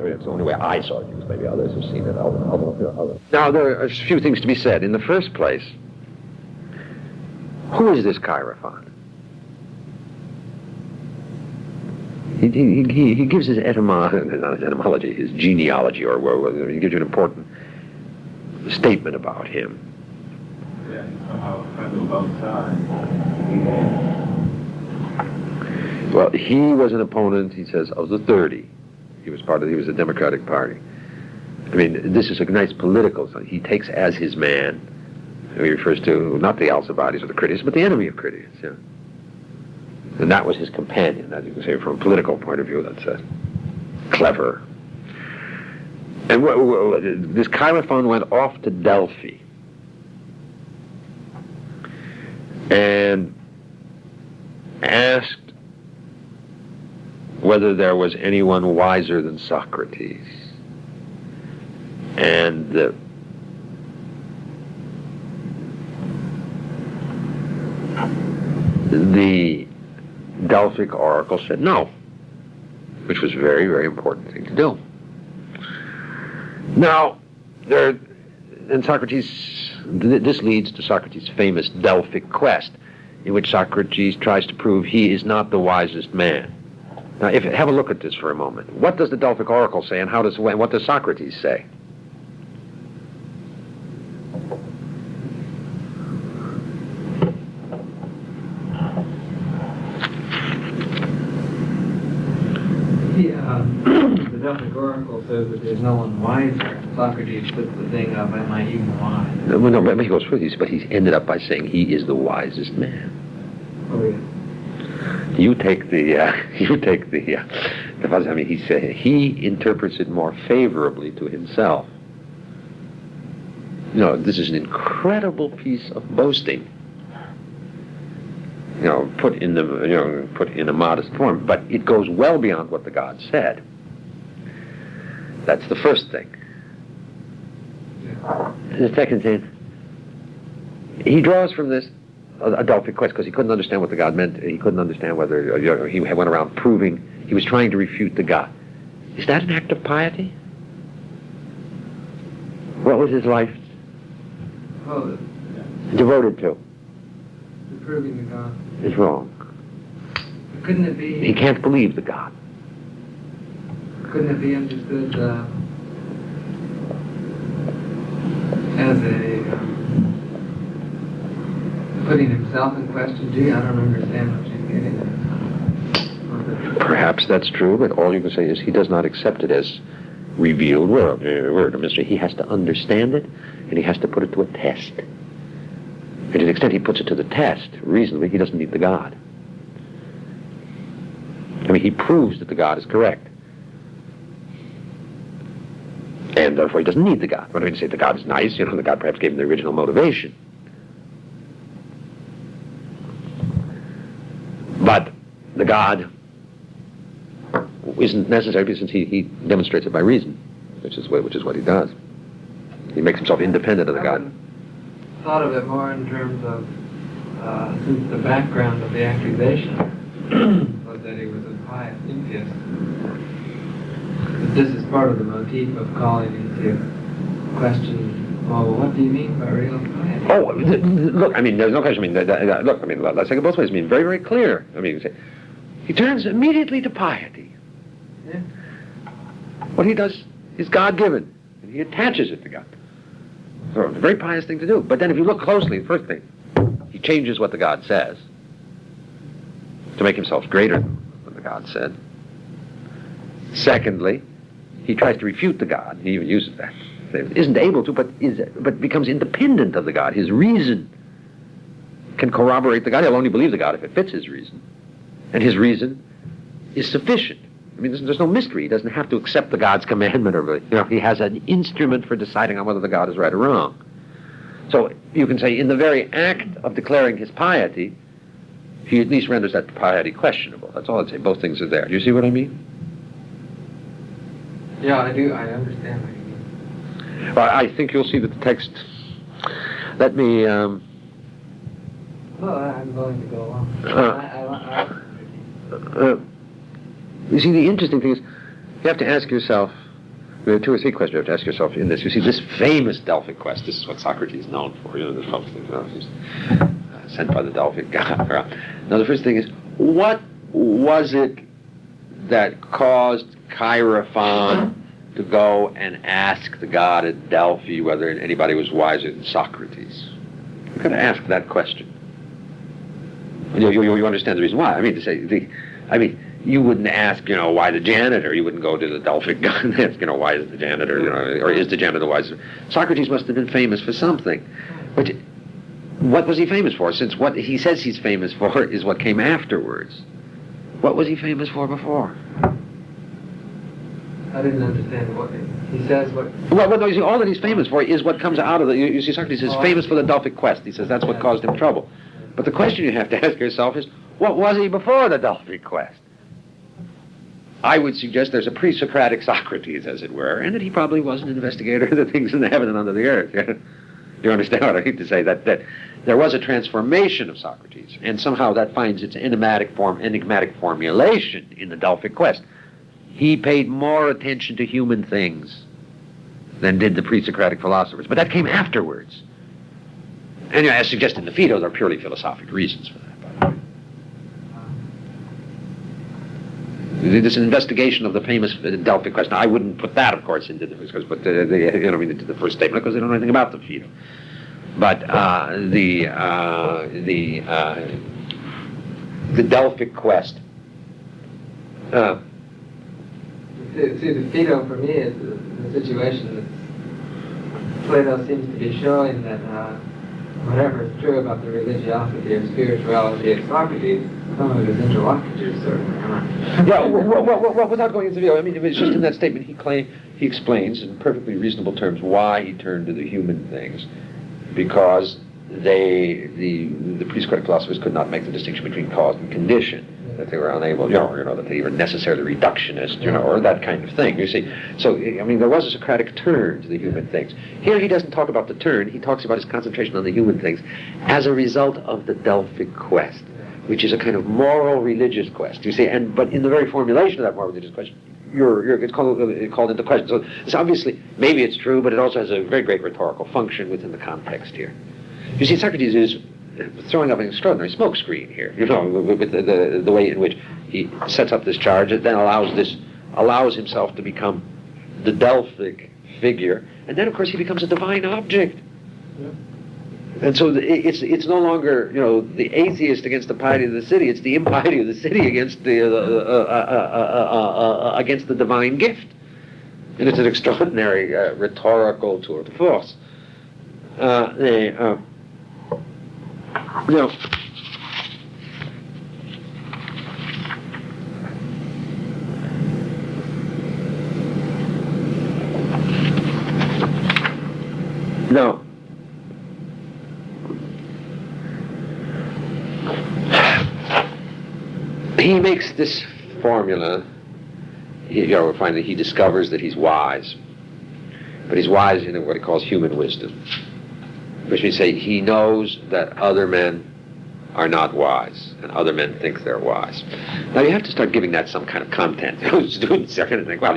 I mean, it's the only way I saw it used. Maybe others have seen it. Now, there are a few things to be said. In the first place, who is this Chaerephon? He gives his etymology, his genealogy, or he gives you an important statement about him. Yeah, somehow friend of both sides. Well, he was an opponent, he says, of the 30. He was the Democratic Party. I mean, this is a nice political thing. He takes as his man, he refers to not the Alcibiades or the Critias, but the enemy of Critias, yeah. And that was his companion, as you can say, from a political point of view, that's clever. And this Chaerephon went off to Delphi. And asked whether there was anyone wiser than Socrates. And the Delphic oracle said no, which was a very, very important thing to do. Now, this leads to Socrates' famous Delphic quest, in which Socrates tries to prove he is not the wisest man. Now, have a look at this for a moment. What does the Delphic oracle say, and what does Socrates say? The Delphic oracle says that there's no one wiser. Socrates puts the thing up, am I even wise? No, but he goes further, but he's ended up by saying he is the wisest man. Oh, yeah. You take the he interprets it more favorably to himself. You know, this is an incredible piece of boasting. You know, put in a modest form, but it goes well beyond what the God said. That's the first thing. Yeah. The second thing, he draws from this a Delphic quest because he couldn't understand what the God meant. He couldn't understand whether he went around proving. He was trying to refute the God. Is that an act of piety? What was his life devoted to? Proving the God. Is wrong. Couldn't it be? He can't believe the God. Couldn't it be understood as a putting himself in question? Gee, I don't understand what she's getting at. Perhaps that's true, but all you can say is he does not accept it as revealed word or mystery. He has to understand it, and he has to put it to a test. And to the extent he puts it to the test, reasonably, he doesn't need the God. I mean, he proves that the God is correct. And therefore he doesn't need the God. What do you say? The God is nice, the God perhaps gave him the original motivation. But the God isn't necessary since he demonstrates it by reason, which is what he does. He makes himself independent of the God. Thought of it more in terms of since the background of the accusation was that he was a pious atheist. This is part of the motif of calling into question, well, what do you mean by real piety? Oh, look, I mean, there's no question. I mean, look, I mean, let's take it both ways. I mean, very, very clear. I mean, he turns immediately to piety. Yeah. What he does is God-given, and he attaches it to God. So it's a very pious thing to do. But then if you look closely, the first thing, he changes what the God says to make himself greater than what the God said. Secondly, he tries to refute the God. He even uses that. Isn't able to, but becomes independent of the God. His reason can corroborate the God. He'll only believe the God if it fits his reason. And his reason is sufficient. I mean, there's no mystery. He doesn't have to accept the God's commandment, or he has an instrument for deciding on whether the God is right or wrong. So you can say, in the very act of declaring his piety, he at least renders that piety questionable. That's all I'd say. Both things are there. Do you see what I mean? Yeah, I do. I understand what you mean. Well, I think you'll see that the text. Let me. Well, I'm going to go on. You see, the interesting thing is, you have to ask yourself, There are two or three questions you have to ask yourself in this. You see, this famous Delphic quest, this is what Socrates is known for, this public thing, he's sent by the Delphic god. Now, the first thing is, what was it that caused Chaerephon to go and ask the god at Delphi whether anybody was wiser than Socrates? You've got to ask that question. You understand the reason why. I mean, to say, you wouldn't ask, why the janitor. You wouldn't go to the Delphic god and ask, why is the janitor, or is the janitor wiser? Socrates must have been famous for something. But what was he famous for? Since what he says he's famous for is what came afterwards. What was he famous for before? I didn't understand what he says. Well, no, you see, all that he's famous for is what comes out of the... You see, Socrates is famous for the Delphic quest. He says that's what caused him trouble. But the question you have to ask yourself is, what was he before the Delphic quest? I would suggest there's a pre-Socratic Socrates, as it were, and that he probably was an investigator of the things in the heaven and under the earth. You understand what I mean to say? That there was a transformation of Socrates, and somehow that finds its enigmatic formulation in the Delphic quest. He paid more attention to human things than did the pre-Socratic philosophers. But that came afterwards. And as suggested in the Phaedo, there are purely philosophic reasons for that, by the way. This investigation of the famous Delphic quest. Now, I wouldn't put that, of course, into the first quest, but into the first statement, because they don't know anything about the Phaedo. But the Delphic quest. See, the Phaedo for me is the situation that Plato seems to be showing that whatever is true about the religiosity or spirituality of Socrates, some of his interlocutors certainly aren't. Yeah, well, without going into the video, I mean, it's just in that statement he explains in perfectly reasonable terms why he turned to the human things, because the pre-Socratic philosophers could not make the distinction between cause and condition. That they were unable, that they were necessarily reductionist, or that kind of thing, you see. So, I mean, there was a Socratic turn to the human things. Here he doesn't talk about the turn, he talks about his concentration on the human things as a result of the Delphic quest, which is a kind of moral religious quest, you see. But in the very formulation of that moral religious quest, it's called into question. So it's obviously, maybe it's true, but it also has a very great rhetorical function within the context here. You see, Socrates is throwing up an extraordinary smokescreen here, with the way in which he sets up this charge. It then allows himself to become the Delphic figure, and then of course he becomes a divine object. Yeah. And so it's no longer the atheist against the piety of the city; it's the impiety of the city against the divine gift, and it's an extraordinary rhetorical tour de force. No. He makes this formula. You'll find that he discovers that he's wise, but he's wise in what he calls human wisdom, which means say he knows that other men are not wise, and other men think they're wise. Now you have to start giving that some kind of content. Students are going to think, well,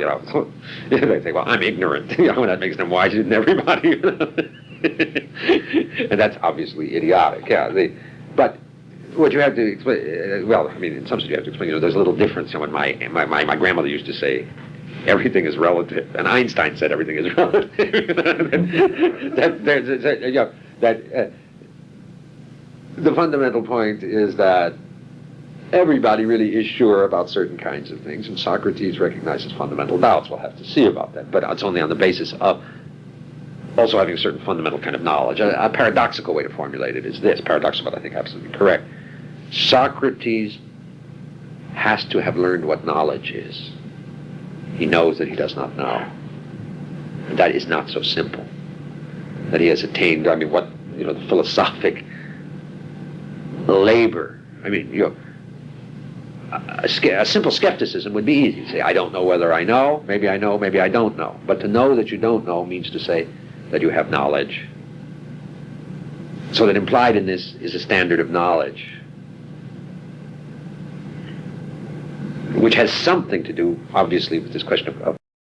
they think, well, I'm ignorant. That makes them wiser than everybody. And that's obviously idiotic. Yeah. But what you have to explain, in some sense you have to explain, there's a little difference. When my grandmother used to say, everything is relative, and Einstein said everything is relative. The fundamental point is that everybody really is sure about certain kinds of things, and Socrates recognizes fundamental doubts. We'll have to see about that, but it's only on the basis of also having a certain fundamental kind of knowledge. A paradoxical way to formulate it is this, paradoxical, but I think absolutely correct. Socrates has to have learned what knowledge is. He knows that he does not know. And that is not so simple. That he has attained, the philosophic labor. A simple skepticism would be easy. You say, I don't know whether I know, maybe I don't know. But to know that you don't know means to say that you have knowledge. So that implied in this is a standard of knowledge, which has something to do, obviously, with this question of